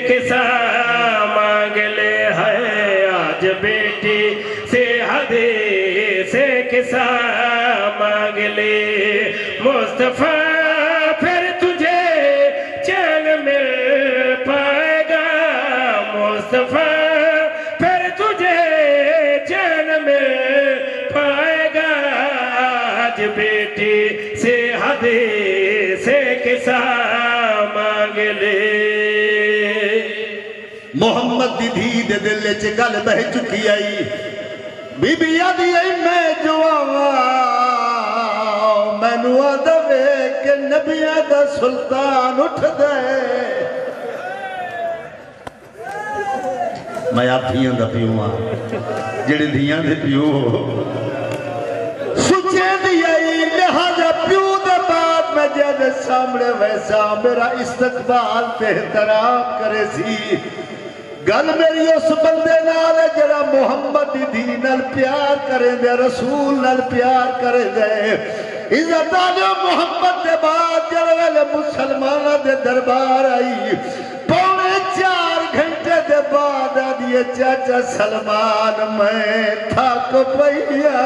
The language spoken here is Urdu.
قصہ مانگ لے ہے آج بیٹی سے حدیث قصہ مانگ لے مصطفیٰ پھر تجھے چین مل پائے گا مصطفیٰ پھر تجھے چین مل پائے گا آج بیٹی سے حدیث قصہ مانگ لے محمد دی دھی دے دل چ گل بہ چکی آئی بی بی آدھی آئی میں جو مینو آدھا ویکھ کہ نبیاں دا سلطان اٹھ دے میں آپ دھیاں دا پیوں ہاں جڑے دھیاں دے پیوں ہو سچے دی آئی لہذا پیوں دے بعد میں جیدے سامنے ویسا میرا استقبال احترام کرے سی گل میری اس بندے نال ہے جڑا محمد دی دین نال پیار کرے دے رسول نال پیار کرے دے عزت آلو محمد دے بعد جڑے ویلے مسلمانہ دے دربار آئی پونے 4 گھنٹے دے بعد آدھیے چاچا سلمان میں تھک پئیا